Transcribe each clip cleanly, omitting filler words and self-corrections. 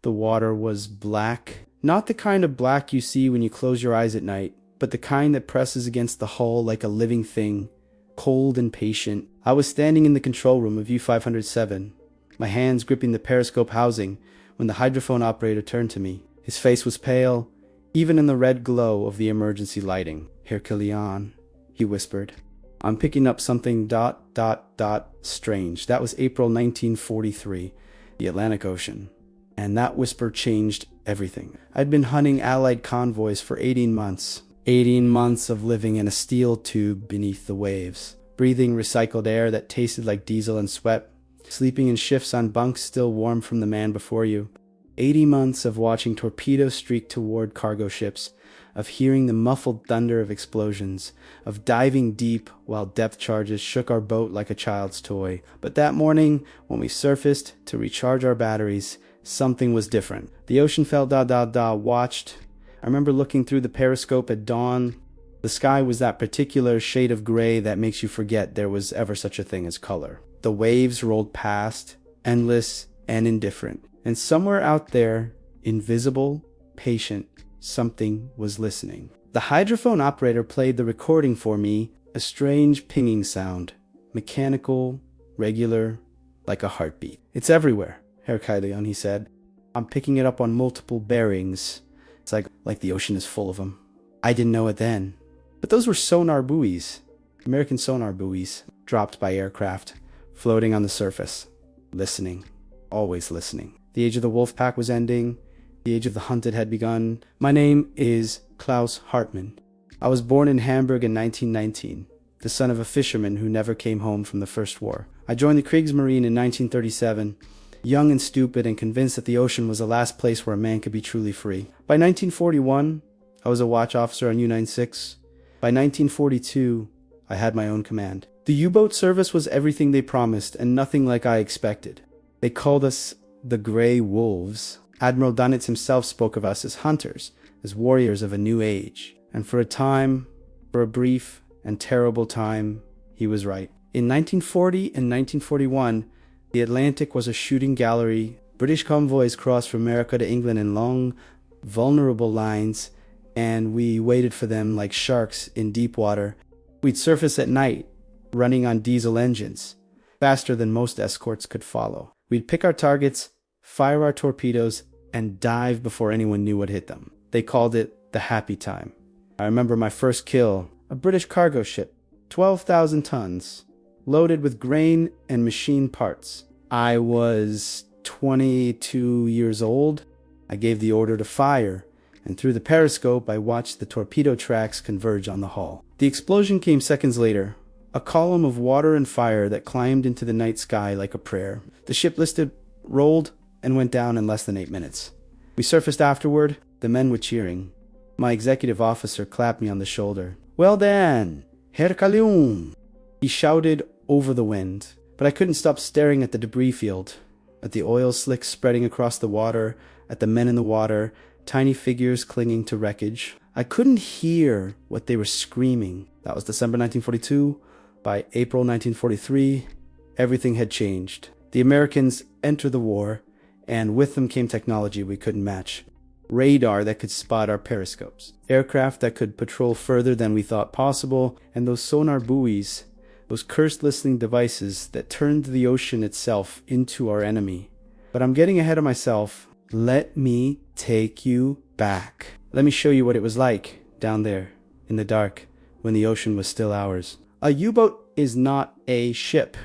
The water was black. Not the kind of black you see when you close your eyes at night, but the kind that presses against the hull like a living thing, cold and patient. I was standing in the control room of U-507, my hands gripping the periscope housing, when the hydrophone operator turned to me. His face was pale, even in the red glow of the emergency lighting. "Herr Kilian," he whispered, "I'm picking up something ... strange." That was April 1943, the Atlantic Ocean. And that whisper changed everything. I'd been hunting Allied convoys for 18 months. 18 months of living in a steel tube beneath the waves, breathing recycled air that tasted like diesel and sweat, sleeping in shifts on bunks still warm from the man before you. 80 months of watching torpedoes streak toward cargo ships, of hearing the muffled thunder of explosions, of diving deep while depth charges shook our boat like a child's toy. But that morning, when we surfaced to recharge our batteries, something was different. The ocean felt watched. I remember looking through the periscope at dawn. The sky was that particular shade of gray that makes you forget there was ever such a thing as color. The waves rolled past, endless and indifferent. And somewhere out there, invisible, patient, something was listening. The hydrophone operator played the recording for me, a strange pinging sound, mechanical, regular, like a heartbeat. "It's everywhere, Herr Kilian," he said. "I'm picking it up on multiple bearings. It's like the ocean is full of them." I didn't know it then. But those were sonar buoys, American sonar buoys, dropped by aircraft, floating on the surface, listening, always listening. The age of the wolf pack was ending. The age of the hunted had begun. My name is Klaus Hartmann. I was born in Hamburg in 1919, the son of a fisherman who never came home from the First War. I joined the Kriegsmarine in 1937, young and stupid and convinced that the ocean was the last place where a man could be truly free. By 1941, I was a watch officer on U-96. By 1942, I had my own command. The U-boat service was everything they promised and nothing like I expected. They called us the Grey Wolves. Admiral Dunitz himself spoke of us as hunters, as warriors of a new age. And for a time, for a brief and terrible time, he was right. In 1940 and 1941, the Atlantic was a shooting gallery. British convoys crossed from America to England in long, vulnerable lines, and we waited for them like sharks in deep water. We'd surface at night, running on diesel engines, faster than most escorts could follow. We'd pick our targets, fire our torpedoes, and dive before anyone knew what hit them. They called it the happy time. I remember my first kill, a British cargo ship, 12,000 tons, loaded with grain and machine parts. I was 22 years old. I gave the order to fire, and through the periscope I watched the torpedo tracks converge on the hull. The explosion came seconds later, a column of water and fire that climbed into the night sky like a prayer. The ship listed, rolled, and went down in less than 8 minutes. We surfaced afterward. The men were cheering. My executive officer clapped me on the shoulder. "Well done, Herr Kilian," he shouted over the wind. But I couldn't stop staring at the debris field, at the oil slicks spreading across the water, at the men in the water, tiny figures clinging to wreckage. I couldn't hear what they were screaming. That was December 1942. By April 1943, everything had changed. The Americans entered the war, and with them came technology we couldn't match. Radar that could spot our periscopes, aircraft that could patrol further than we thought possible, and those sonar buoys, those cursed listening devices that turned the ocean itself into our enemy. But I'm getting ahead of myself. Let me take you back. Let me show you what it was like down there in the dark when the ocean was still ours. A U-boat is not a ship.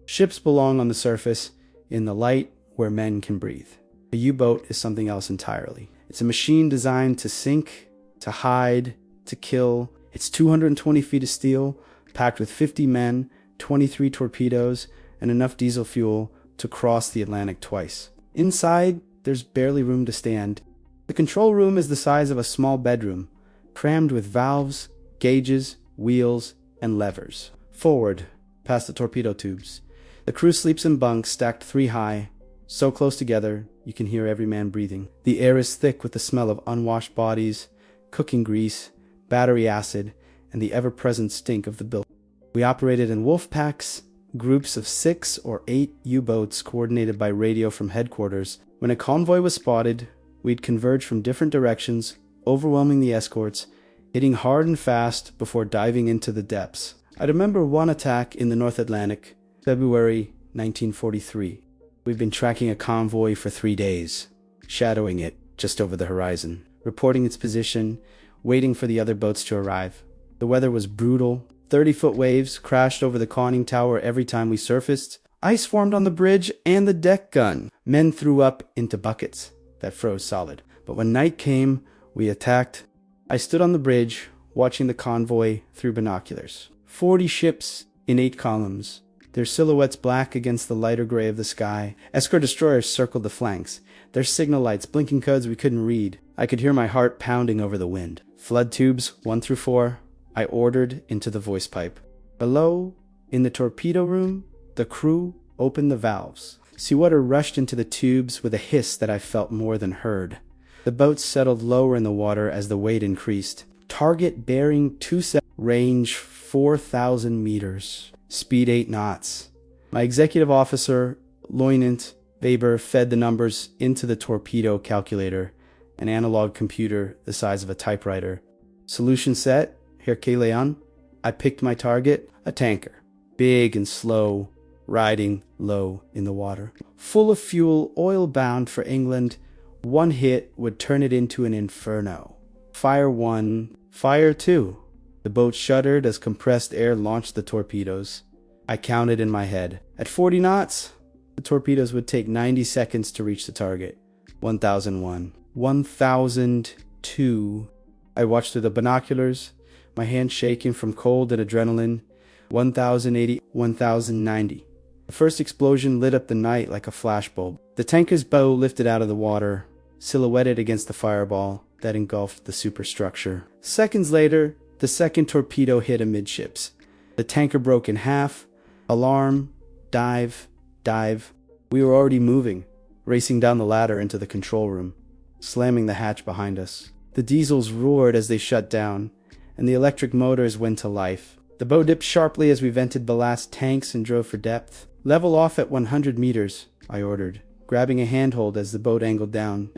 Ships belong on the surface, in the light where men can breathe. A U-boat is something else entirely. It's a machine designed to sink, to hide, to kill. It's 220 feet of steel, packed with 50 men, 23 torpedoes, and enough diesel fuel to cross the Atlantic twice. Inside, there's barely room to stand. The control room is the size of a small bedroom, crammed with valves, gauges, wheels, and levers. Forward, past the torpedo tubes. The crew sleeps in bunks stacked 3 high, so close together you can hear every man breathing. The air is thick with the smell of unwashed bodies, cooking grease, battery acid, and the ever-present stink of the bilge. We operated in wolf packs, Groups of 6 or 8 U-boats coordinated by radio from headquarters. When a convoy was spotted, we'd converge from different directions, overwhelming the escorts, hitting hard and fast before diving into the depths. I remember one attack in the North Atlantic, February 1943. We've been tracking a convoy for 3 days, shadowing it just over the horizon, reporting its position, waiting for the other boats to arrive. The weather was brutal. 30-foot waves crashed over the conning tower every time we surfaced. Ice formed on the bridge and the deck gun. Men threw up into buckets that froze solid. But when night came, we attacked. I stood on the bridge, watching the convoy through binoculars. 40 ships in 8 columns, their silhouettes black against the lighter gray of the sky. Escort destroyers circled the flanks, their signal lights blinking codes we couldn't read. I could hear my heart pounding over the wind. Flood tubes 1 through 4, I ordered into the voice pipe. Below, in the torpedo room, the crew opened the valves. Seawater rushed into the tubes with a hiss that I felt more than heard. The boats settled lower in the water as the weight increased. Target bearing 27, range 4,000 meters, speed 8 knots. My executive officer, Lieutenant Weber, fed the numbers into the torpedo calculator, an analog computer the size of a typewriter. Solution set, Herr Leon. I picked my target, a tanker, big and slow, riding low in the water. Full of fuel, oil-bound for England, one hit would turn it into an inferno. Fire 1, fire 2. The boat shuddered as compressed air launched the torpedoes. I counted in my head. At 40 knots, the torpedoes would take 90 seconds to reach the target. 1001. 1002. I watched through the binoculars, my hands shaking from cold and adrenaline. 1080. 1090. The first explosion lit up the night like a flashbulb. The tanker's bow lifted out of the water, silhouetted against the fireball that engulfed the superstructure. Seconds later, the second torpedo hit amidships. The tanker broke in half. Alarm, dive, dive. We were already moving, racing down the ladder into the control room, slamming the hatch behind us. The diesels roared as they shut down, and the electric motors went to life. The bow dipped sharply as we vented ballast tanks and drove for depth. Level off at 100 meters, I ordered, grabbing a handhold as the boat angled down.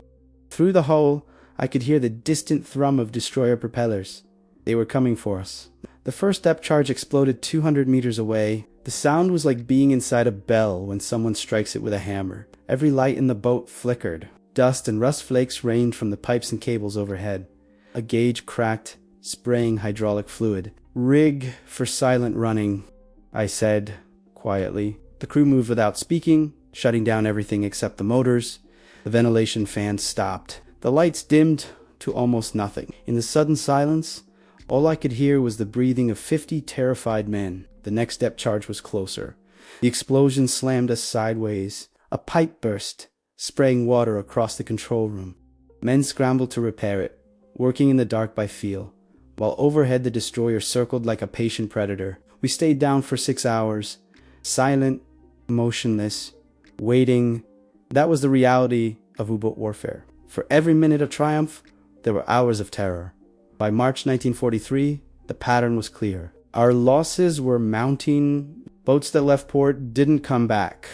Through the hull, I could hear the distant thrum of destroyer propellers. They were coming for us. The first depth charge exploded 200 meters away. The sound was like being inside a bell when someone strikes it with a hammer. Every light in the boat flickered. Dust and rust flakes rained from the pipes and cables overhead. A gauge cracked, spraying hydraulic fluid. Rig for silent running, I said quietly. The crew moved without speaking, shutting down everything except the motors. The ventilation fans stopped. The lights dimmed to almost nothing. In the sudden silence, all I could hear was the breathing of 50 terrified men. The next depth charge was closer. The explosion slammed us sideways. A pipe burst, spraying water across the control room. Men scrambled to repair it, working in the dark by feel, while overhead the destroyer circled like a patient predator. We stayed down for 6 hours, silent, motionless, waiting. That was the reality of U-boat warfare. For every minute of triumph, there were hours of terror. By March 1943, the pattern was clear. Our losses were mounting. Boats that left port didn't come back.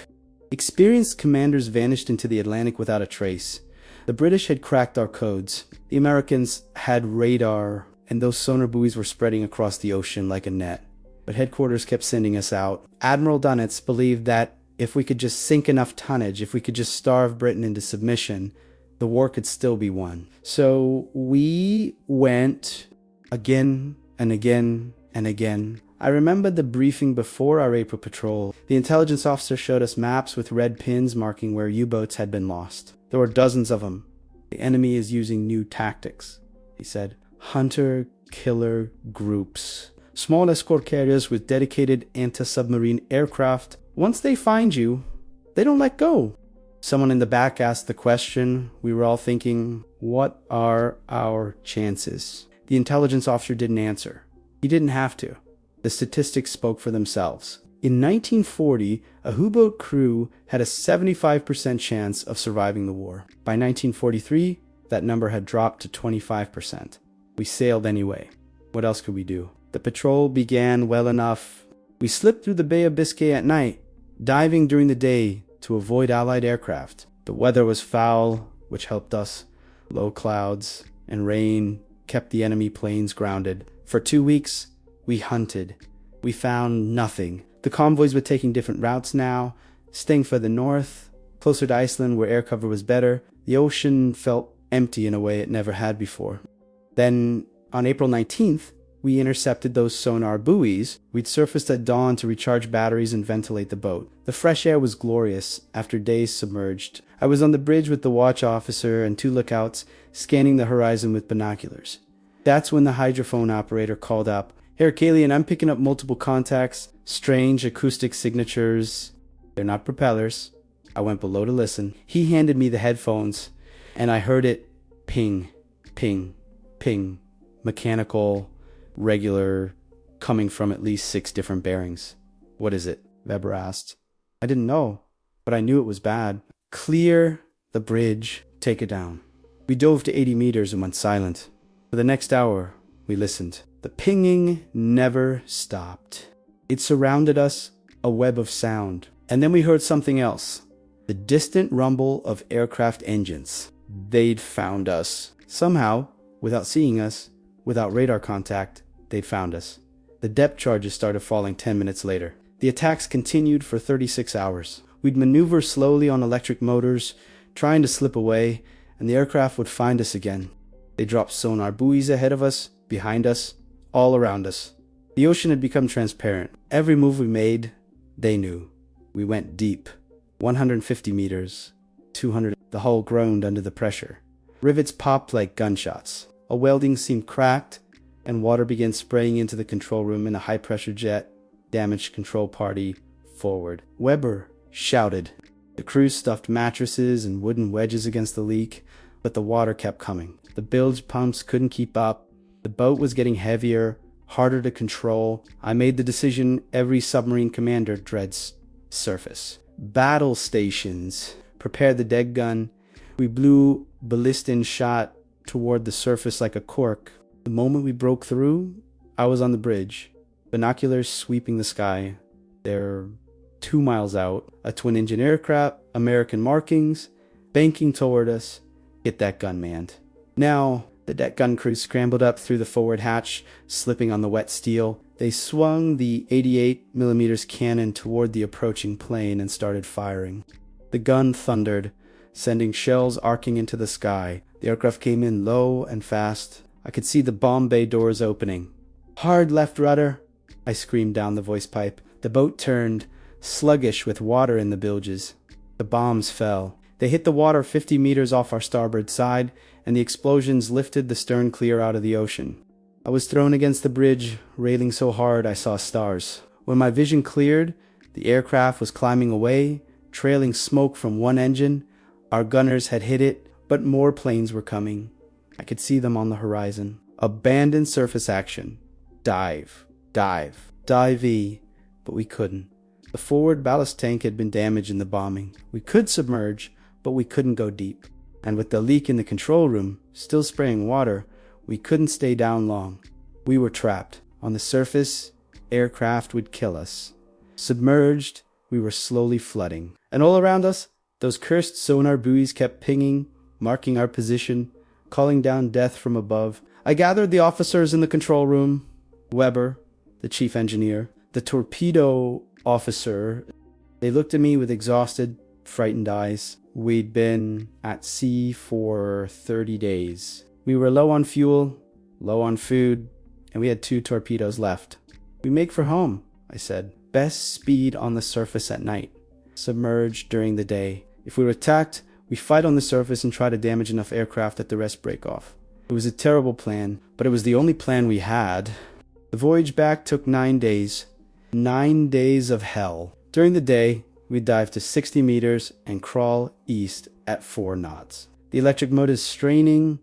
Experienced commanders vanished into the Atlantic without a trace. The British had cracked our codes. The Americans had radar, and those sonar buoys were spreading across the ocean like a net. But headquarters kept sending us out. Admiral Dunitz believed that if we could just sink enough tonnage, if we could just starve Britain into submission, the war could still be won. So we went again and again and again. I remember the briefing before our April patrol. The intelligence officer showed us maps with red pins marking where U-boats had been lost. There were dozens of them. The enemy is using new tactics, he said. Hunter-killer groups. Small escort carriers with dedicated anti-submarine aircraft. Once they find you, they don't let go. Someone in the back asked the question. We were all thinking, what are our chances? The intelligence officer didn't answer. He didn't have to. The statistics spoke for themselves. In 1940, a U-boat crew had a 75% chance of surviving the war. By 1943, that number had dropped to 25%. We sailed anyway. What else could we do? The patrol began well enough. We slipped through the Bay of Biscay at night, diving during the day to avoid Allied aircraft. The weather was foul, which helped us. Low clouds and rain kept the enemy planes grounded. For 2 weeks, we hunted. We found nothing. The convoys were taking different routes now, staying further north, closer to Iceland where air cover was better. The ocean felt empty in a way it never had before. Then, on April 19th, we intercepted those sonar buoys. We'd surfaced at dawn to recharge batteries and ventilate the boat. The fresh air was glorious after days submerged. I was on the bridge with the watch officer and 2 lookouts, scanning the horizon with binoculars. That's when the hydrophone operator called up. "Here, Kalian, I'm picking up multiple contacts, strange acoustic signatures. They're not propellers." I went below to listen. He handed me the headphones, and I heard it ping, ping, ping. Mechanical, regular, coming from at least 6 different bearings. "What is it?" Weber asked. I didn't know, but I knew it was bad. "Clear the bridge. Take it down." We dove to 80 meters and went silent. For the next hour, we listened. The pinging never stopped. It surrounded us, a web of sound. And then we heard something else. The distant rumble of aircraft engines. They'd found us. Somehow, without seeing us, without radar contact, they'd found us. The depth charges started falling 10 minutes later. The attacks continued for 36 hours. We'd maneuver slowly on electric motors, trying to slip away, and the aircraft would find us again. They dropped sonar buoys ahead of us, behind us, all around us. The ocean had become transparent. Every move we made, they knew. We went deep. 150 meters, 200. The hull groaned under the pressure. Rivets popped like gunshots. A welding seam cracked, and water began spraying into the control room in a high-pressure jet. Damaged control party, forward. Weber shouted. The crew stuffed mattresses and wooden wedges against the leak, but the water kept coming. The bilge pumps couldn't keep up. The boat was getting heavier, harder to control. I made the decision every submarine commander dreads: surface. Battle stations. Prepare the deck gun. We blew ballistin shot toward the surface like a cork. The moment we broke through, I was on the bridge. Binoculars sweeping the sky. They're 2 miles out. A twin-engine aircraft, American markings, banking toward us. Get that gun manned. Now, the deck gun crew scrambled up through the forward hatch, slipping on the wet steel. They swung the 88mm cannon toward the approaching plane and started firing. The gun thundered, sending shells arcing into the sky. The aircraft came in low and fast. I could see the bomb bay doors opening. "Hard left rudder," I screamed down the voice pipe. The boat turned, sluggish with water in the bilges. The bombs fell. They hit the water 50 meters off our starboard side, and the explosions lifted the stern clear out of the ocean. I was thrown against the bridge, railing so hard I saw stars. When my vision cleared, the aircraft was climbing away, trailing smoke from one engine. Our gunners had hit it, but more planes were coming. I could see them on the horizon. Abandon surface action. Dive. Dive. Dive-y. But we couldn't. The forward ballast tank had been damaged in the bombing. We could submerge, but we couldn't go deep. And with the leak in the control room, still spraying water, we couldn't stay down long. We were trapped. On the surface, aircraft would kill us. Submerged, we were slowly flooding. And all around us, those cursed sonar buoys kept pinging, marking our position, calling down death from above. I gathered the officers in the control room. Weber, the chief engineer, the torpedo officer. They looked at me with exhausted, frightened eyes. We'd been at sea for 30 days. We were low on fuel, low on food, and we had 2 torpedoes left. "We make for home," I said. "Best speed on the surface at night. Submerge during the day. If we were attacked, we fight on the surface and try to damage enough aircraft that the rest break off." It was a terrible plan, but it was the only plan we had. The voyage back took 9 days. 9 days of hell. During the day, we'd dive to 60 meters and crawl east at 4 knots. The electric motors straining,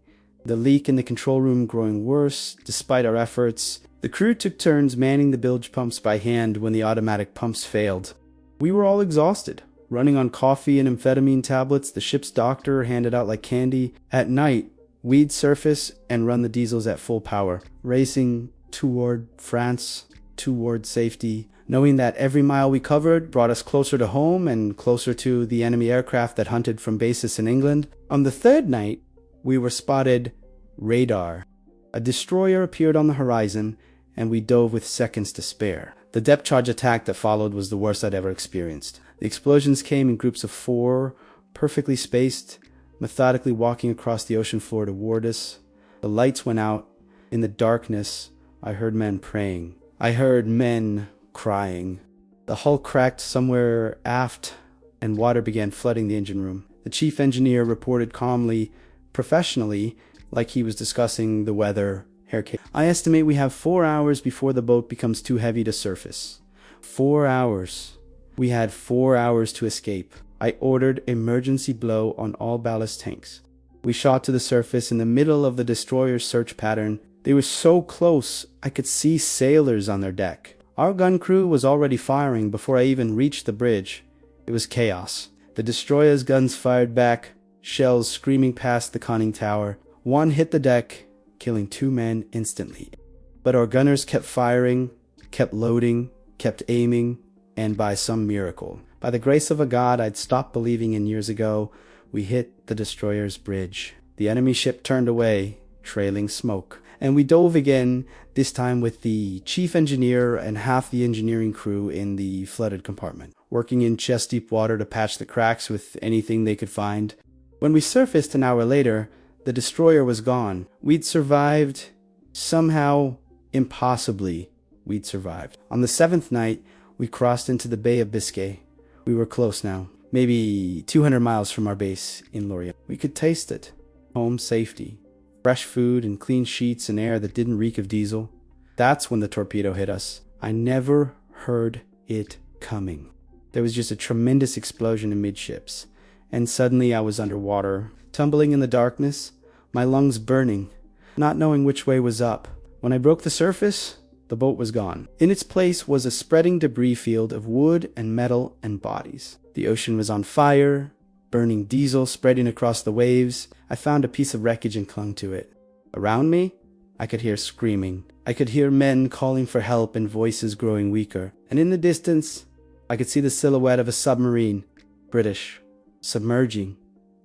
the leak in the control room growing worse despite our efforts. The crew took turns manning the bilge pumps by hand when the automatic pumps failed. We were all exhausted, running on coffee and amphetamine tablets the ship's doctor handed out like candy. At night, we'd surface and run the diesels at full power, racing toward France, toward safety. knowing that every mile we covered brought us closer to home and closer to the enemy aircraft that hunted from bases in England. On the third night, we were spotted radar. A destroyer appeared on the horizon, and we dove with seconds to spare. The depth charge attack that followed was the worst I'd ever experienced. The explosions came in groups of 4, perfectly spaced, methodically walking across the ocean floor toward us. The lights went out. In the darkness, I heard men praying. I heard men crying. The hull cracked somewhere aft, and water began flooding the engine room. The chief engineer reported calmly, professionally, like he was discussing the weather. I estimate we have 4 hours before the boat becomes too heavy to surface. 4 hours. We had 4 hours to escape. I ordered emergency blow on all ballast tanks. We shot to the surface in the middle of the destroyer's search pattern. They were so close, I could see sailors on their deck. Our gun crew was already firing before I even reached the bridge. It was chaos. The destroyer's guns fired back, shells screaming past the conning tower. One hit the deck, killing 2 men instantly. But our gunners kept firing, kept loading, kept aiming, and by some miracle, by the grace of a god I'd stopped believing in years ago, we hit the destroyer's bridge. The enemy ship turned away, trailing smoke. And we dove again, this time with the chief engineer and half the engineering crew in the flooded compartment, working in chest-deep water to patch the cracks with anything they could find. When we surfaced an hour later, the destroyer was gone. We'd survived. Somehow, impossibly, we'd survived. On the 7th night, we crossed into the Bay of Biscay. We were close now, maybe 200 miles from our base in Lorient. We could taste it. Home safety. Fresh food and clean sheets and air that didn't reek of diesel. That's when the torpedo hit us. I never heard it coming. There was just a tremendous explosion amidships, and suddenly I was underwater, tumbling in the darkness, my lungs burning, not knowing which way was up. When I broke the surface, the boat was gone. In its place was a spreading debris field of wood and metal and bodies. The ocean was on fire, burning diesel spreading across the waves. I found a piece of wreckage and clung to it. Around me, I could hear screaming. I could hear men calling for help and voices growing weaker. And in the distance, I could see the silhouette of a submarine, British, submerging,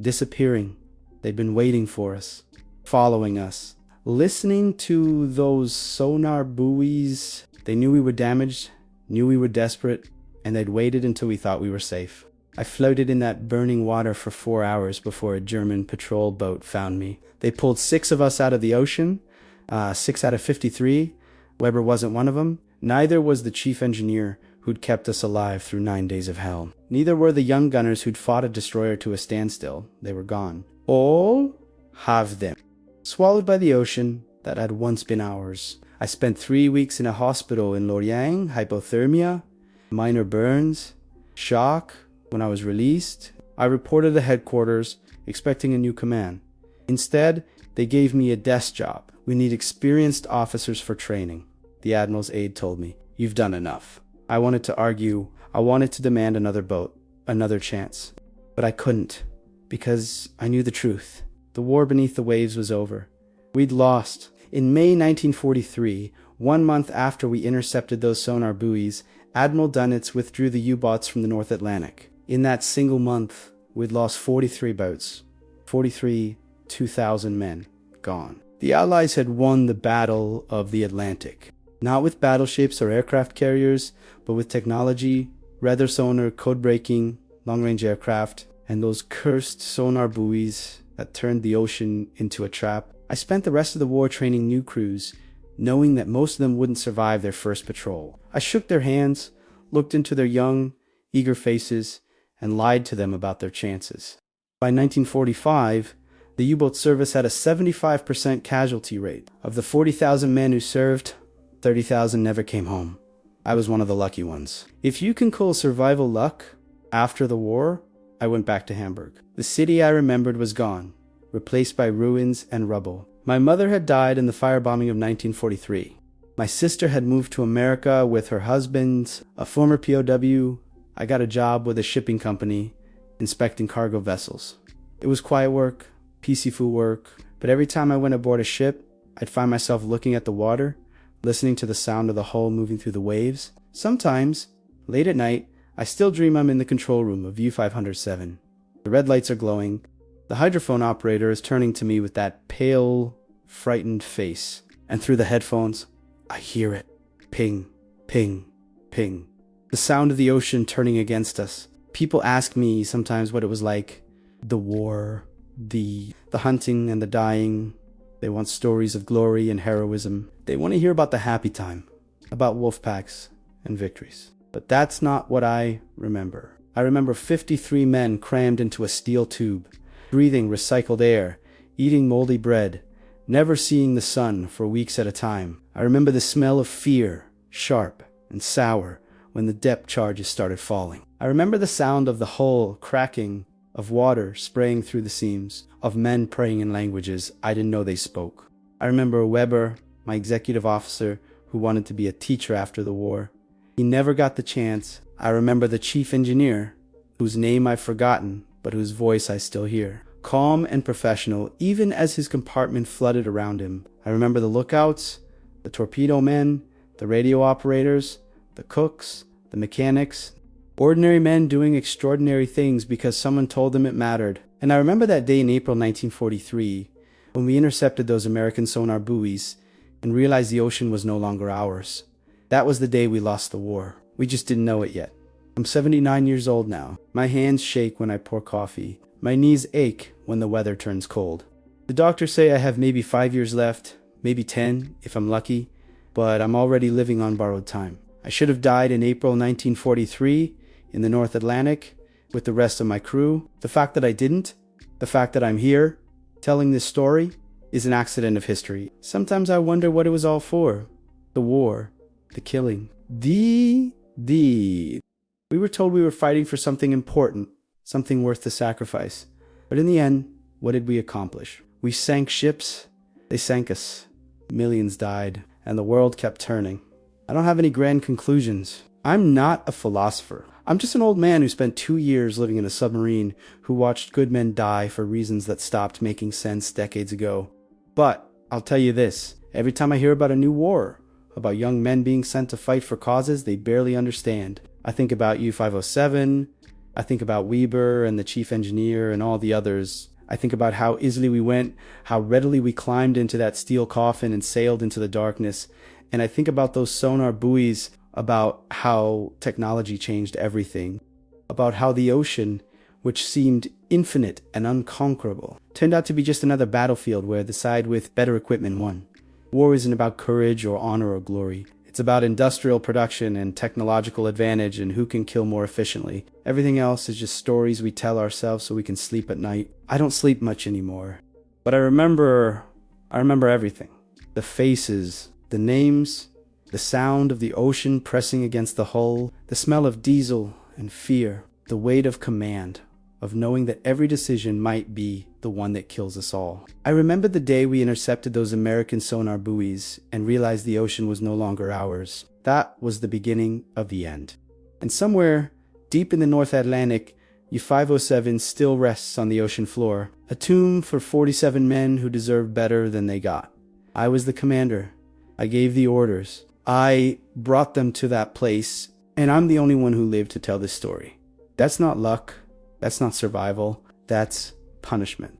disappearing. They'd been waiting for us, following us, listening to those sonar buoys. They knew we were damaged, knew we were desperate, and they'd waited until we thought we were safe. I floated in that burning water for 4 hours before a German patrol boat found me. They pulled 6 of us out of the ocean, 6 out of 53. Weber wasn't one of them. Neither was the chief engineer who'd kept us alive through 9 days of hell. Neither were the young gunners who'd fought a destroyer to a standstill. They were gone. All have them. Swallowed by the ocean that had once been ours. I spent 3 weeks in a hospital in Lorient, hypothermia, minor burns, shock. When I was released, I reported to headquarters, expecting a new command. Instead, they gave me a desk job. We need experienced officers for training. The admiral's aide told me, "You've done enough." I wanted to argue. I wanted to demand another boat, another chance. But I couldn't, because I knew the truth. The war beneath the waves was over. We'd lost. In May 1943, 1 month after we intercepted those sonar buoys, Admiral Dunitz withdrew the U-boats from the North Atlantic. In that single month, we'd lost 43 boats. 43 2,000 men gone. The Allies had won the Battle of the Atlantic. Not with battleships or aircraft carriers, but with technology, radar sonar, code-breaking, long-range aircraft, and those cursed sonar buoys that turned the ocean into a trap. I spent the rest of the war training new crews, knowing that most of them wouldn't survive their first patrol. I shook their hands, looked into their young, eager faces, and lied to them about their chances. By 1945, the U-boat service had a 75% casualty rate. Of the 40,000 men who served, 30,000 never came home. I was one of the lucky ones. If you can call survival luck, after the war, I went back to Hamburg. The city I remembered was gone, replaced by ruins and rubble. My mother had died in the firebombing of 1943. My sister had moved to America with her husband, a former POW. I got a job with a shipping company, inspecting cargo vessels. It was quiet work, peaceful work, but every time I went aboard a ship, I'd find myself looking at the water, listening to the sound of the hull moving through the waves. Sometimes, late at night, I still dream I'm in the control room of U-507. The red lights are glowing. The hydrophone operator is turning to me with that pale, frightened face. And through the headphones, I hear it. Ping, ping, ping. The sound of the ocean turning against us. People ask me sometimes what it was like. The war, the hunting and the dying. They want stories of glory and heroism. They want to hear about the happy time, about wolf packs and victories. But that's not what I remember. I remember 53 men crammed into a steel tube, breathing recycled air, eating moldy bread, never seeing the sun for weeks at a time. I remember the smell of fear, sharp and sour, when the depth charges started falling. I remember the sound of the hull cracking, of water spraying through the seams, of men praying in languages I didn't know they spoke. I remember Weber, my executive officer, who wanted to be a teacher after the war. He never got the chance. I remember the chief engineer, whose name I've forgotten, but whose voice I still hear. Calm and professional, even as his compartment flooded around him. I remember the lookouts, the torpedo men, the radio operators, the cooks, the mechanics. Ordinary men doing extraordinary things because someone told them it mattered. And I remember that day in April 1943, when we intercepted those American sonar buoys and realized the ocean was no longer ours. That was the day we lost the war. We just didn't know it yet. I'm 79 years old now. My hands shake when I pour coffee. My knees ache when the weather turns cold. The doctors say I have maybe 5 years left, maybe 10 if I'm lucky, but I'm already living on borrowed time. I should have died in April 1943 in the North Atlantic with the rest of my crew. The fact that I didn't, the fact that I'm here, telling this story, is an accident of history. Sometimes I wonder what it was all for. The war, the killing. We were told we were fighting for something important, something worth the sacrifice. But in the end, what did we accomplish? We sank ships. They sank us. Millions died, and the world kept turning. I don't have any grand conclusions. I'm not a philosopher. I'm just an old man who spent 2 years living in a submarine, who watched good men die for reasons that stopped making sense decades ago. But I'll tell you this, every time I hear about a new war, about young men being sent to fight for causes they barely understand, I think about U-507, I think about Weber and the chief engineer and all the others. I think about how easily we went, how readily we climbed into that steel coffin and sailed into the darkness. And I think about those sonar buoys, about how technology changed everything, about how the ocean, which seemed infinite and unconquerable, turned out to be just another battlefield where the side with better equipment won. War isn't about courage or honor or glory. It's about industrial production and technological advantage and who can kill more efficiently. Everything else is just stories we tell ourselves so we can sleep at night. I don't sleep much anymore, but I remember everything. The faces, the names, the sound of the ocean pressing against the hull, the smell of diesel and fear, the weight of command, of knowing that every decision might be the one that kills us all. I remember the day we intercepted those American sonar buoys and realized the ocean was no longer ours. That was the beginning of the end. And somewhere deep in the North Atlantic, U-507 still rests on the ocean floor, a tomb for 47 men who deserved better than they got. I was the commander. I gave the orders. I brought them to that place, and I'm the only one who lived to tell this story. That's not luck. That's not survival. That's punishment.